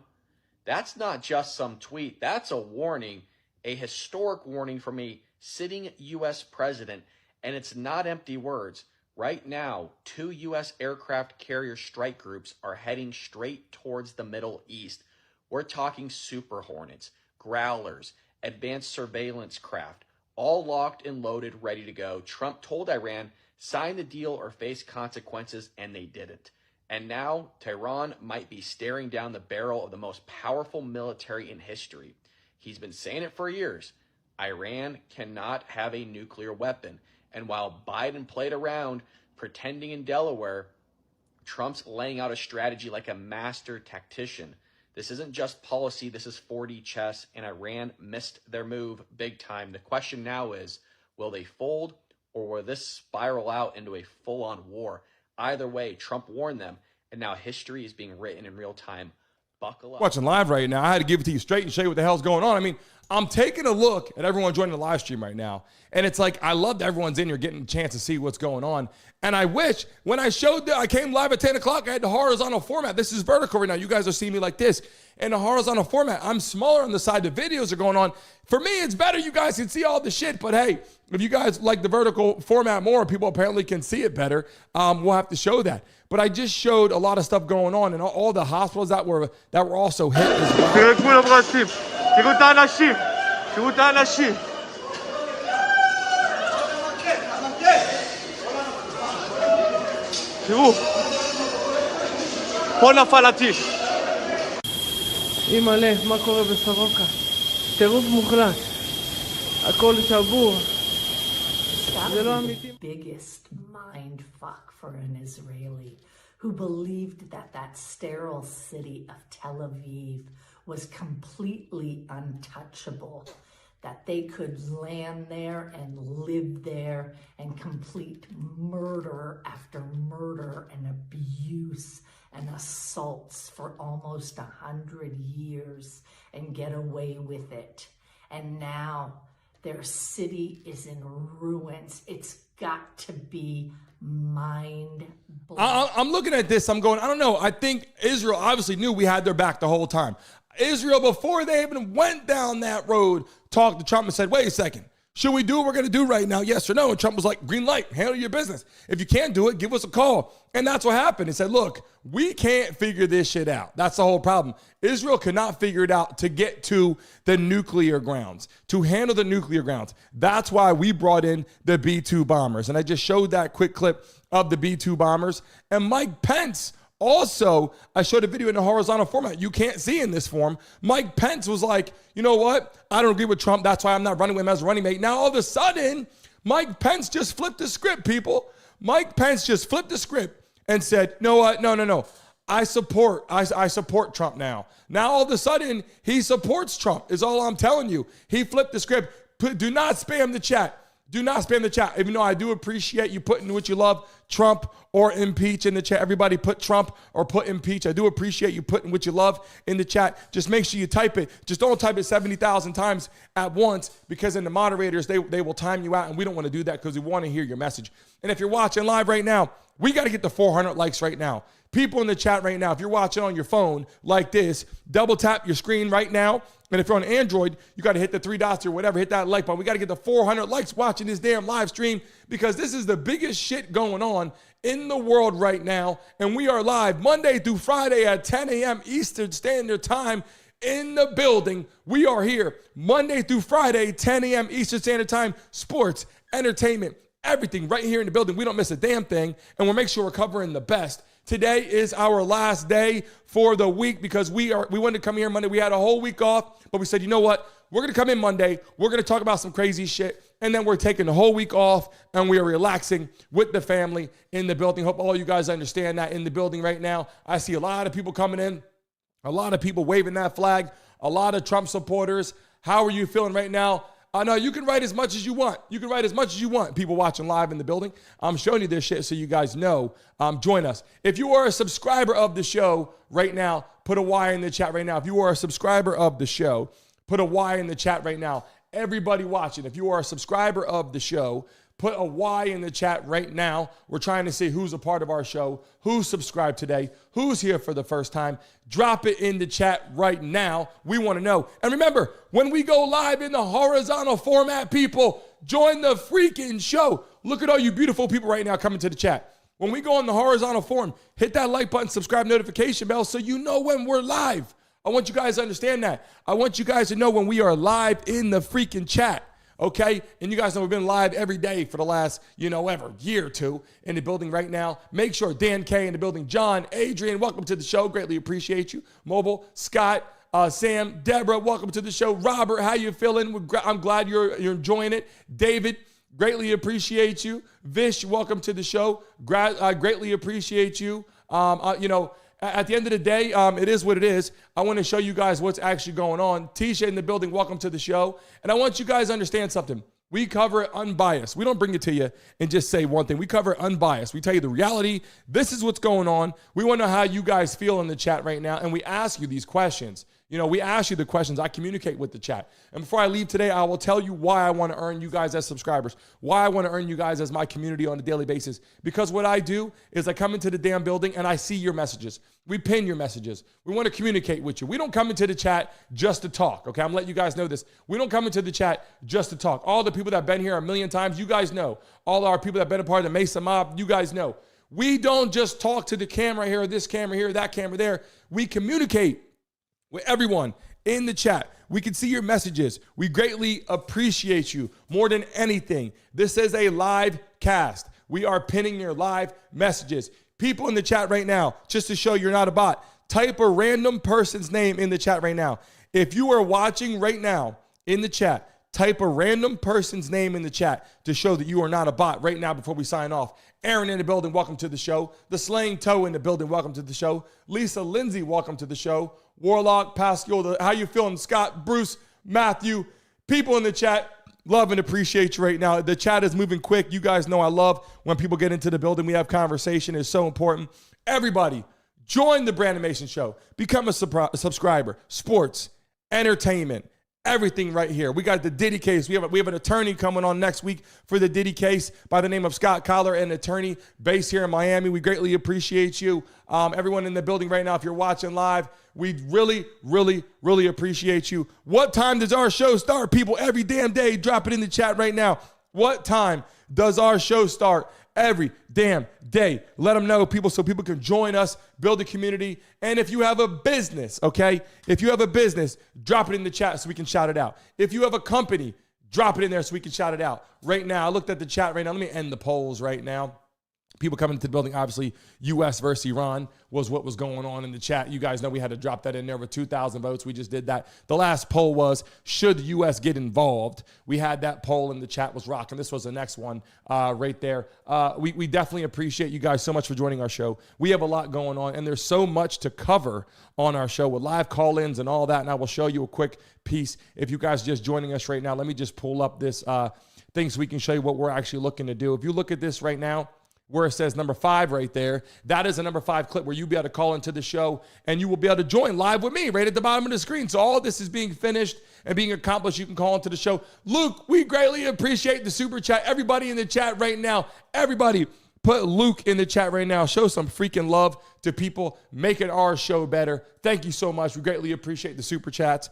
That's not just some tweet. That's a warning, a historic warning from a sitting U.S. president. And it's not empty words. Right now, 2 U.S. aircraft carrier strike groups are heading straight towards the Middle East. We're talking Super Hornets, Growlers, advanced surveillance craft, all locked and loaded, ready to go. Trump told Iran, sign the deal or face consequences, and they didn't. And now, Tehran might be staring down the barrel of the most powerful military in history. He's been saying it for years. Iran cannot have a nuclear weapon. And while Biden played around, pretending in Delaware, Trump's laying out a strategy like a master tactician. This isn't just policy, this is 4D chess, and Iran missed their move big time. The question now is, will they fold, or will this spiral out into a full-on war? Either way, Trump warned them, and now history is being written in real time. Buckle up.
Watching live right now, I had to give it to you straight and show you what the hell's going on. I mean, I'm taking a look at everyone joining the live stream right now, and it's like I love that everyone's in here getting a chance to see what's going on. And I wish when I showed I came live at 10 o'clock, I had the horizontal format. This is vertical right now. You guys are seeing me like this. In the horizontal format, I'm smaller on the side. The videos are going on. For me, it's better. You guys can see all the shit. But hey, if you guys like the vertical format more, people apparently can see it better. We'll have to show that. But I just showed a lot of stuff going on and all the hospitals that were also hit as well.
תראו, פה נפל הטיל.
אימא'לה, מה קורה בסורוקה? טירוף מוחלט. הכל שבור. זה לא אמיתי.
Biggest mind fuck for an Israeli who believed that that sterile city of Tel Aviv was completely untouchable. That they could land there and live there and complete murder after murder and abuse and assaults for almost 100 years and get away with it. And now their city is in ruins. It's got to be mind-blowing.
I'm looking at this. I'm going, I don't know. I think Israel obviously knew we had their back the whole time. Israel, before they even went down that road, talked to Trump and said, wait a second, should we do what we're going to do right now? Yes or no? And Trump was like, green light, handle your business. If you can't do it, give us a call. And that's what happened. He said, look, we can't figure this shit out. That's the whole problem. Israel could not figure it out to get to the nuclear grounds, to handle the nuclear grounds. That's why we brought in the B-2 bombers. And I just showed that quick clip of the B-2 bombers. And Mike Pence also, I showed a video in the horizontal format. You can't see in this form. Mike Pence was like, you know what? I don't agree with Trump. That's why I'm not running with him as a running mate. Now, all of a sudden, Mike Pence just flipped the script, people. Mike Pence just flipped the script and said, you know what? No. I support Trump now. Now, all of a sudden, he supports Trump is all I'm telling you. He flipped the script. Do not spam the chat. Do not spam the chat. Even though I do appreciate you putting what you love, Trump or impeach in the chat. Everybody put Trump or put impeach. I do appreciate you putting what you love in the chat. Just make sure you type it. Just don't type it 70,000 times at once, because then the moderators, they will time you out, and we don't want to do that because we want to hear your message. And if you're watching live right now, we got to get the 400 likes right now. People in the chat right now, if you're watching on your phone like this, double tap your screen right now. And if you're on Android, you got to hit the 3 dots or whatever, hit that like button. We got to get the 400 likes watching this damn live stream, because this is the biggest shit going on in the world right now. And we are live Monday through Friday at 10 a.m. Eastern Standard Time in the building. We are here Monday through Friday, 10 a.m. Eastern Standard Time, sports, entertainment, everything right here in the building. We don't miss a damn thing, and we'll make sure we're covering the best. Today is our last day for the week, because we wanted to come here Monday. We had a whole week off, but we said, you know what? we're going to come in Monday. We're going to talk about some crazy shit. And then we're taking the whole week off and we are relaxing with the family in the building. Hope all you guys understand that in the building right now. I see a lot of people coming in, a lot of people waving that flag, a lot of Trump supporters. How are you feeling right now? I know you can write as much as you want. You can write as much as you want. People watching live in the building. I'm showing you this shit so you guys know. Join us. If you are a subscriber of the show right now, put a Y in the chat right now. If you are a subscriber of the show, put a Y in the chat right now. Everybody watching, if you are a subscriber of the show, put a Y in the chat right now. We're trying to see who's a part of our show, who's subscribed today, who's here for the first time. Drop it in the chat right now. We want to know. And remember, when we go live in the horizontal format, people, join the freaking show. Look at all you beautiful people right now coming to the chat. When we go on the horizontal form, hit that like button, subscribe, notification bell so you know when we're live. I want you guys to understand that. I want you guys to know when we are live in the freaking chat. Okay, and you guys know we've been live every day for the last, year or two in the building right now. Make sure Dan K in the building. John, Adrian, welcome to the show. Greatly appreciate you. Mobile, Scott, Sam, Deborah, welcome to the show. Robert, how you feeling? I'm glad you're enjoying it. David, greatly appreciate you. Vish, welcome to the show. Greatly appreciate you. At the end of the day, it is what it is. I want to show you guys what's actually going on. Tisha in the building, welcome to the show. And I want you guys to understand something. We cover it unbiased. We don't bring it to you and just say one thing. We cover it unbiased. We tell you the reality. This is what's going on. We want to know how you guys feel in the chat right now. And we ask you these questions. We ask you the questions. I communicate with the chat. And before I leave today, I will tell you why I want to earn you guys as subscribers, why I want to earn you guys as my community on a daily basis. Because what I do is I come into the damn building and I see your messages. We pin your messages. We want to communicate with you. We don't come into the chat just to talk, okay? I'm letting you guys know this. We don't come into the chat just to talk. All the people that have been here a million times, you guys know. All our people that have been a part of the Mesa Mob, you guys know. We don't just talk to the camera here, this camera here, that camera there. We communicate with everyone in the chat. We can see your messages. We greatly appreciate you more than anything. This is a live cast. We are pinning your live messages. People in the chat right now, just to show you're not a bot, type a random person's name in the chat right now. If you are watching right now in the chat, type a random person's name in the chat to show that you are not a bot right now before we sign off. Aaron in the building, welcome to the show. The Slaying Toe in the building, welcome to the show. Lisa Lindsay, welcome to the show. Warlock, Pascal, how you feeling? Scott, Bruce, Matthew, people in the chat, love and appreciate you right now. The chat is moving quick. You guys know I love when people get into the building. We have conversation. It's so important. Everybody, join the Brandon Mason Show. Become a subscriber. Sports, entertainment, everything right here. We got the Diddy case. We have an attorney coming on next week for the Diddy case by the name of Scott Collar, an attorney based here in Miami. We greatly appreciate you. Everyone in the building right now, if you're watching live, we really, really, really appreciate you. What time does our show start, people? Every damn day. Drop it in the chat right now. What time does our show start? Every damn day. Let them know, people, so people can join us, build a community. And if you have a business, okay? If you have a business, drop it in the chat so we can shout it out. If you have a company, drop it in there so we can shout it out. Right now, I looked at the chat right now. Let me end the polls right now. People coming into the building, obviously, U.S. versus Iran was what was going on in the chat. You guys know we had to drop that in there with 2,000 votes. We just did that. The last poll was, should the U.S. get involved? We had that poll in the chat was rocking. This was the next one right there. We definitely appreciate you guys so much for joining our show. We have a lot going on, and there's so much to cover on our show with live call-ins and all that, and I will show you a quick piece. If you guys are just joining us right now, let me just pull up this thing so we can show you what we're actually looking to do. If you look at this right now, where it says number 5 right there, that is a number 5 clip where you'll be able to call into the show and you will be able to join live with me right at the bottom of the screen. So all this is being finished and being accomplished. You can call into the show. Luke, we greatly appreciate the super chat. Everybody in the chat right now, everybody put Luke in the chat right now. Show some freaking love to people making our show better. Thank you so much. We greatly appreciate the super chats.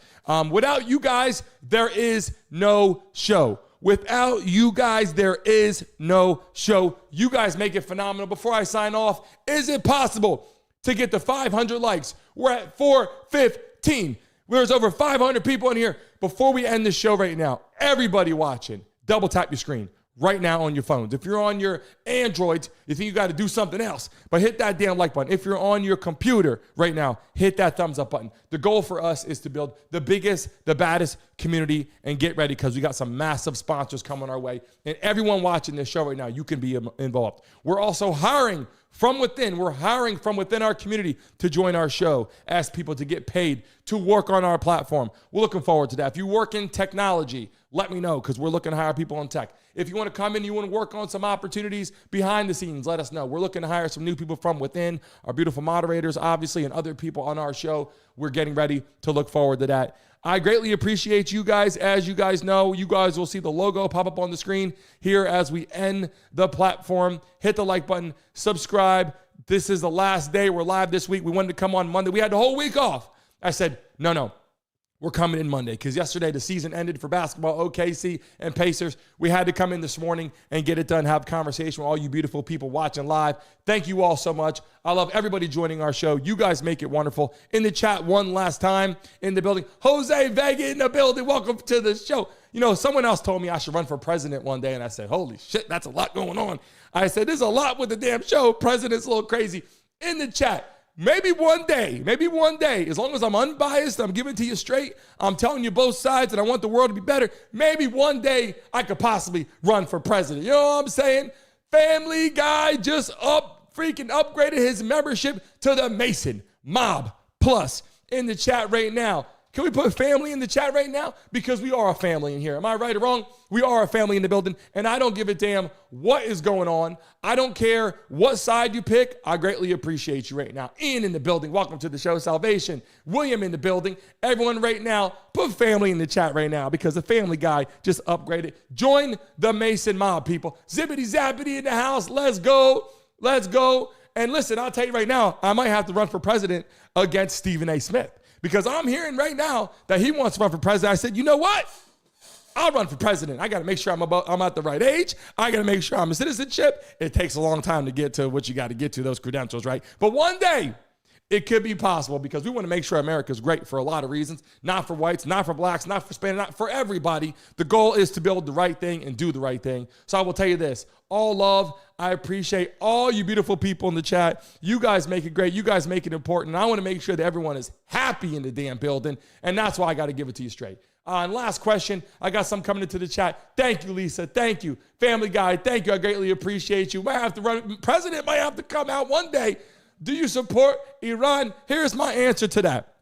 Without you guys, there is no show. Without you guys, there is no show. You guys make it phenomenal. Before I sign off, is it possible to get to 500 likes? We're at 415. There's over 500 people in here. Before we end the show right now, everybody watching, double tap your screen right now on your phones. If you're on your Androids, you think you got to do something else, but hit that damn like button. If you're on your computer right now, hit that thumbs up button. The goal for us is to build the biggest, the baddest community, and get ready because we got some massive sponsors coming our way. And everyone watching this show right now, you can be involved. We're also hiring from within. We're hiring from within our community to join our show, ask people to get paid to work on our platform. We're looking forward to that. If you work in technology, let me know because we're looking to hire people in tech. If you want to come in, you want to work on some opportunities behind the scenes, let us know. We're looking to hire some new people from within, our beautiful moderators, obviously, and other people on our show. We're getting ready to look forward to that. I greatly appreciate you guys. As you guys know, you guys will see the logo pop up on the screen here as we end the platform. Hit the like button, subscribe. This is the last day. We're live this week. We wanted to come on Monday. We had the whole week off. I said, no. We're coming in Monday because yesterday the season ended for basketball, OKC and Pacers. We had to come in this morning and get it done, have a conversation with all you beautiful people watching live. Thank you all so much. I love everybody joining our show. You guys make it wonderful. In the chat one last time in the building, Jose Vega in the building. Welcome to the show. You know, someone else told me I should run for president one day, and I said, holy shit, that's a lot going on. I said, there's a lot with the damn show. President's a little crazy. In the chat, maybe one day, as long as I'm unbiased, I'm giving it to you straight, I'm telling you both sides, and I want the world to be better, maybe one day I could possibly run for president. You know what I'm saying? Family Guy just upgraded his membership to the Mason Mob Plus in the chat right now. Can we put family in the chat right now? Because we are a family in here. Am I right or wrong? We are a family in the building, and I don't give a damn what is going on. I don't care what side you pick. I greatly appreciate you right now. Ian in the building. Welcome to the show. Salvation. William in the building. Everyone right now, put family in the chat right now because the Family Guy just upgraded. Join the Mason Mob, people. Zippity zappity in the house. Let's go. Let's go. And listen, I'll tell you right now, I might have to run for president against Stephen A. Smith. Because I'm hearing right now that he wants to run for president. I said, you know what? I'll run for president. I got to make sure I'm at the right age. I got to make sure I'm a citizenship. It takes a long time to get to what you got to get to, those credentials, right? But one day, it could be possible because we want to make sure America's great for a lot of reasons. Not for whites, not for blacks, not for Hispanic, not for everybody. The goal is to build the right thing and do the right thing. So I will tell you this, all love. I appreciate all you beautiful people in the chat. You guys make it great. You guys make it important. I want to make sure that everyone is happy in the damn building, and that's why I got to give it to you straight. And last question, I got some coming into the chat. Thank you, Lisa. Thank you. Family Guy, thank you. I greatly appreciate you. Might have to run. President might have to come out one day. Do you support Iran? Here's my answer to that.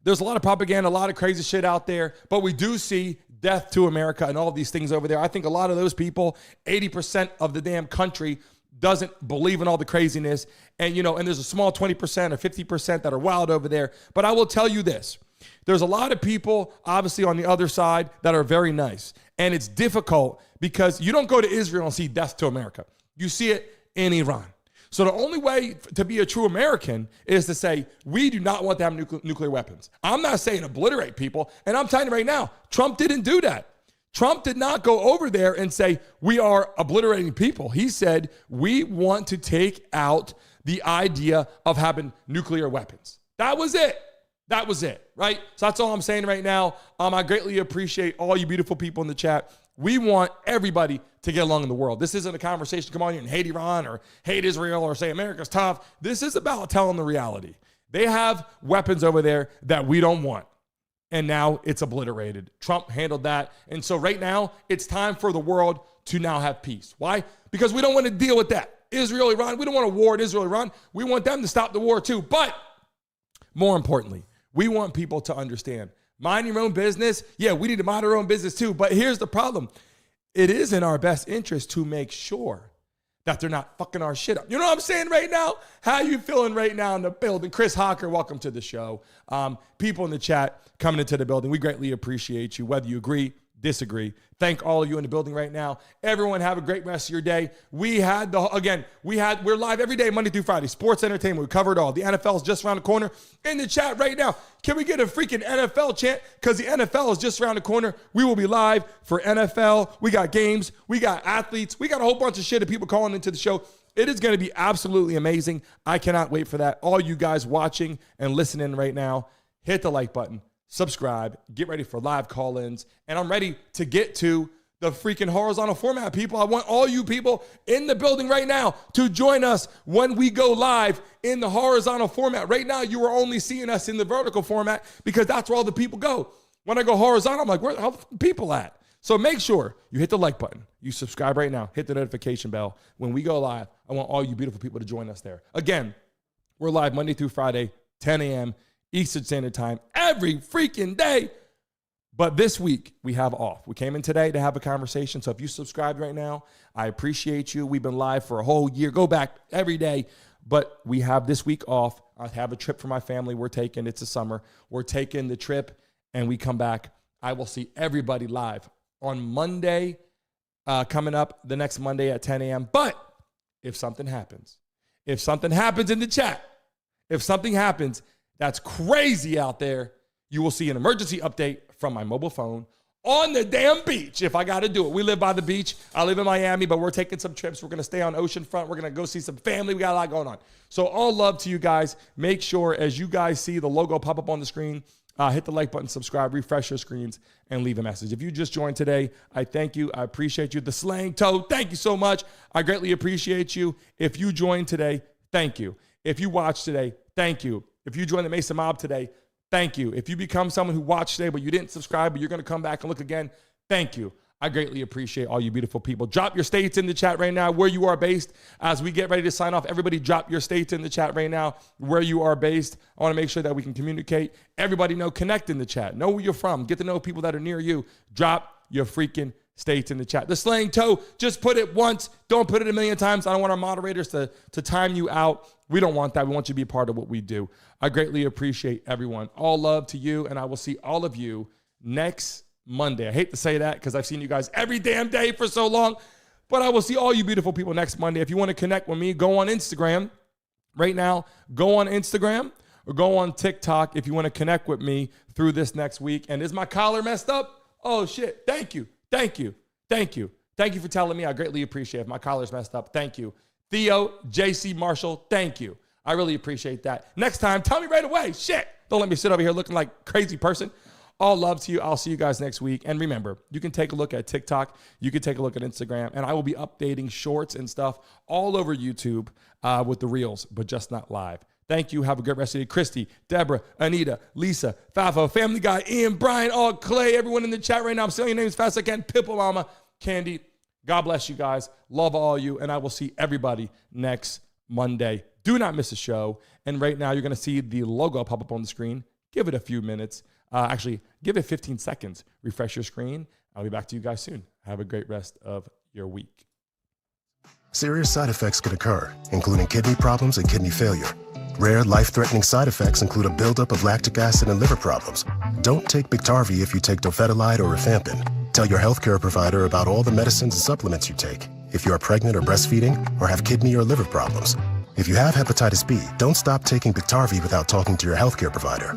There's a lot of propaganda, a lot of crazy shit out there, but we do see death to America and all these things over there. I think a lot of those people, 80% of the damn country doesn't believe in all the craziness. And, and there's a small 20% or 50% that are wild over there. But I will tell you this. There's a lot of people, obviously, on the other side that are very nice. And it's difficult because you don't go to Israel and see death to America. You see it in Iran. So the only way to be a true American is to say, we do not want to have nuclear weapons. I'm not saying obliterate people. And I'm telling you right now, Trump didn't do that. Trump did not go over there and say, we are obliterating people. He said, we want to take out the idea of having nuclear weapons. That was it. That was it, right? So that's all I'm saying right now. I greatly appreciate all you beautiful people in the chat. We want everybody to get along in the world. This isn't a conversation to come on here and hate Iran or hate Israel or say America's tough. This is about telling the reality. They have weapons over there that we don't want. And now it's obliterated. Trump handled that. And so right now, it's time for the world to now have peace. Why? Because we don't want to deal with that. Israel, Iran, we don't want a war in Israel, Iran. We want them to stop the war too. But more importantly, we want people to understand, mind your own business. Yeah, we need to mind our own business too. But here's the problem. It is in our best interest to make sure that they're not fucking our shit up. You know what I'm saying right now? How you feeling right now in the building? Chris Hawker, welcome to the show. People in the chat coming into the building, we greatly appreciate you, whether you agree, disagree. Thank all of you in the building right now. Everyone have a great rest of your day. We're live every day, Monday through Friday. Sports, entertainment, we cover it all. The NFL is just around the corner. In the chat right now, can we get a freaking NFL chant? Because the NFL is just around the corner. We will be live for NFL. We got games. We got athletes. We got a whole bunch of shit of people calling into the show. It is going to be absolutely amazing. I cannot wait for that. All you guys watching and listening right now, hit the like button. Subscribe, get ready for live call-ins, and I'm ready to get to the freaking horizontal format, people. I want all you people in the building right now to join us when we go live in the horizontal format. Right now, you are only seeing us in the vertical format because that's where all the people go. When I go horizontal, I'm like, where are the people at? So make sure you hit the like button. You subscribe right now. Hit the notification bell. When we go live, I want all you beautiful people to join us there. Again, we're live Monday through Friday, 10 a.m. Eastern Standard Time, every freaking day. But this week, we have off. We came in today to have a conversation. So if you subscribed right now, I appreciate you. We've been live for a whole year. Go back every day. But we have this week off. I have a trip for my family. We're taking, it's a summer. We're taking the trip and we come back. I will see everybody live on Monday, coming up the next Monday at 10 a.m. But if something happens in the chat, if something happens that's crazy out there, you will see an emergency update from my mobile phone on the damn beach if I got to do it. We live by the beach. I live in Miami, but we're taking some trips. We're going to stay on oceanfront. We're going to go see some family. We got a lot going on. So all love to you guys. Make sure as you guys see the logo pop up on the screen, hit the like button, subscribe, refresh your screens, and leave a message. If you just joined today, I thank you. I appreciate you. The Slang Toe, thank you so much. I greatly appreciate you. If you joined today, thank you. If you watched today, thank you. If you joined the Mesa Mob today, thank you. If you become someone who watched today but you didn't subscribe but you're going to come back and look again, thank you. I greatly appreciate all you beautiful people. Drop your states in the chat right now where you are based. As we get ready to sign off, everybody drop your states in the chat right now where you are based. I want to make sure that we can communicate. Everybody know, connect in the chat. Know where you're from. Get to know people that are near you. Drop your freaking states in the chat. The Slang Toe, just put it once. Don't put it a million times. I don't want our moderators to time you out. We don't want that. We want you to be a part of what we do. I greatly appreciate everyone. All love to you, and I will see all of you next Monday. I hate to say that because I've seen you guys every damn day for so long, but I will see all you beautiful people next Monday. If you want to connect with me, go on Instagram right now. Go on Instagram or go on TikTok if you want to connect with me through this next week. And is my collar messed up? Oh, shit. Thank you. Thank you. Thank you. Thank you for telling me. I greatly appreciate it. If my collar's messed up, thank you. Theo, JC Marshall, thank you. I really appreciate that. Next time, tell me right away. Shit. Don't let me sit over here looking like a crazy person. All love to you. I'll see you guys next week. And remember, you can take a look at TikTok. You can take a look at Instagram. And I will be updating shorts and stuff all over YouTube with the reels, but just not live. Thank you. Have a great rest of the day. Christy, Deborah, Anita, Lisa, Fafo, Family Guy, Ian, Brian, all Clay, everyone in the chat right now. I'm saying your names as fast as I can. Pipple Mama, Candy. God bless you guys. Love all you. And I will see everybody next Monday. Do not miss a show. And right now, you're going to see the logo pop up on the screen. Give it a few minutes. Actually, give it 15 seconds. Refresh your screen. I'll be back to you guys soon. Have a great rest of your week.
Serious side effects could occur, including kidney problems and kidney failure. Rare, life-threatening side effects include a buildup of lactic acid and liver problems. Don't take Biktarvy if you take dofetilide or rifampin. Tell your healthcare provider about all the medicines and supplements you take if you are pregnant or breastfeeding or have kidney or liver problems. If you have hepatitis B, don't stop taking Biktarvy without talking to your healthcare provider.